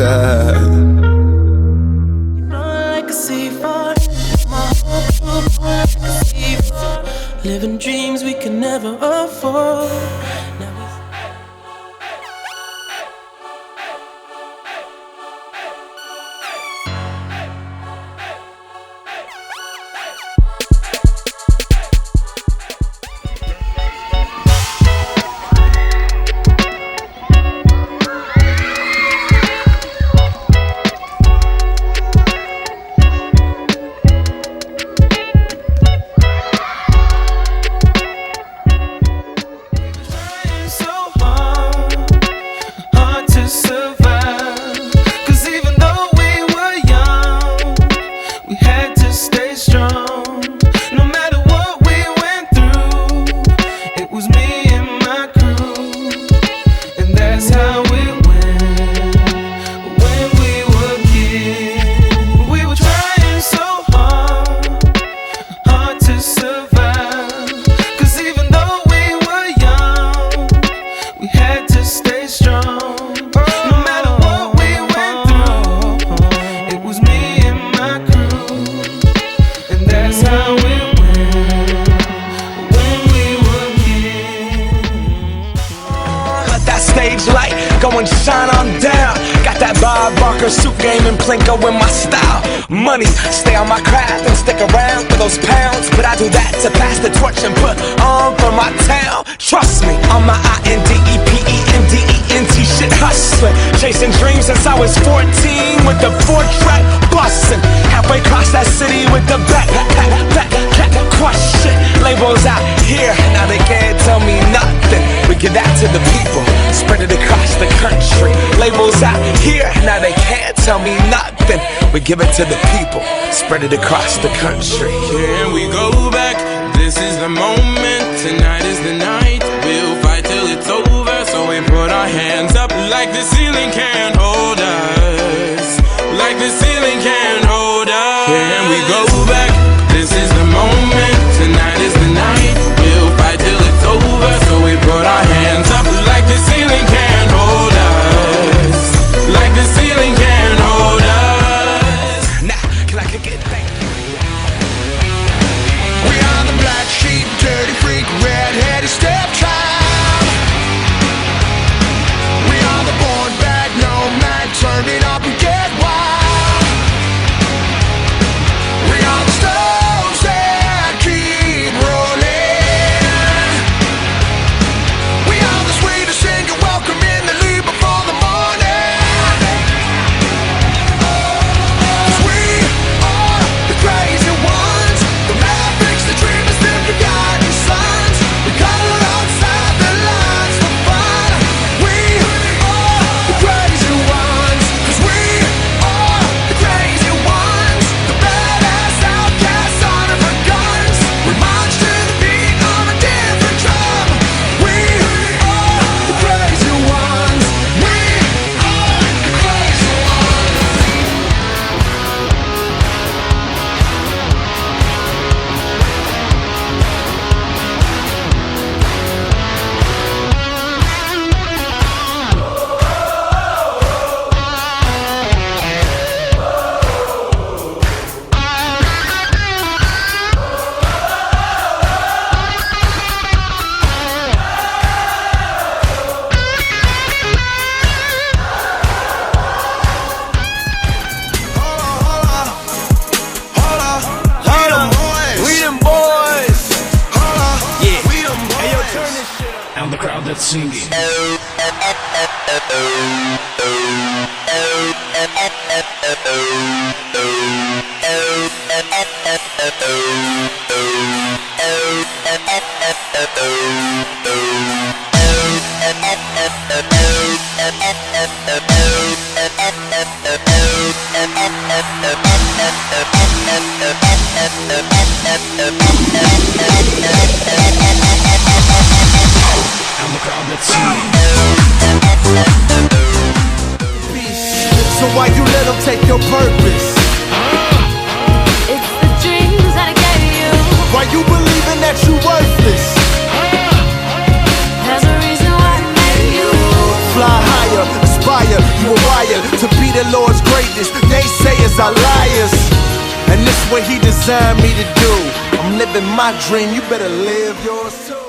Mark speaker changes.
Speaker 1: Like a C4, my whole group like a C4. Living dreams we can never afford.
Speaker 2: Suit game and Plinko in my style. Money, stay on my craft and stick around for those pounds. But I do that to pass the torch and put on for my town. Trust me, on my INDEPENDENT shit hustling. Chasing dreams since I was 14 with the 4-track bustin'. Halfway across that city with the back crush shit. Labels out here, now they can't tell me nothing. We give that to the people, spread it across the country. Labels out here, now they can't tell me nothing. We give it to the people, spread it across the country.
Speaker 3: Here we go back, this is the moment. Tonight is the night, we'll fight till it's over. So we put our hands up like the ceiling can't hold us. Like the ceiling can't hold us. Here we go back, this is the moment. Tonight is the night, we'll fight till it's over. So we put our hands up like the ceiling can't hold us. Like the ceiling can't hold us.
Speaker 2: Now, can I kick it?
Speaker 4: We are the black sheep, dirty freak, red-headed stepchild. We are the born bad nomad, turn it up and get wild. We are the stones that keep rolling. We are the sweetest singer, welcome in the lead before the morning. 'Cause we are the crazy ones, the mavericks, the dreamers, the forgotten sons. We color outside the lines for fun. We are the crazy ones, 'cause we are the crazy ones, the badass outcasts on our guns. We march to the beat of a different drum. We are the crazy ones. We are the crazy ones.
Speaker 2: We them boys.
Speaker 4: Yeah.
Speaker 2: We them boys. Hey, yo, turn this shit up.
Speaker 5: And the crowd that's singing. And the crowd that's singing.
Speaker 4: So why you let them take your purpose?
Speaker 6: It's the dreams that I gave you.
Speaker 4: Why you believing that you worthless?
Speaker 6: There's a reason why I made you.
Speaker 4: Fly higher,
Speaker 7: fire. You were wired to be the Lord's greatness. Naysayers are liars. And this what he designed me to do. I'm living my dream, you better live yours too.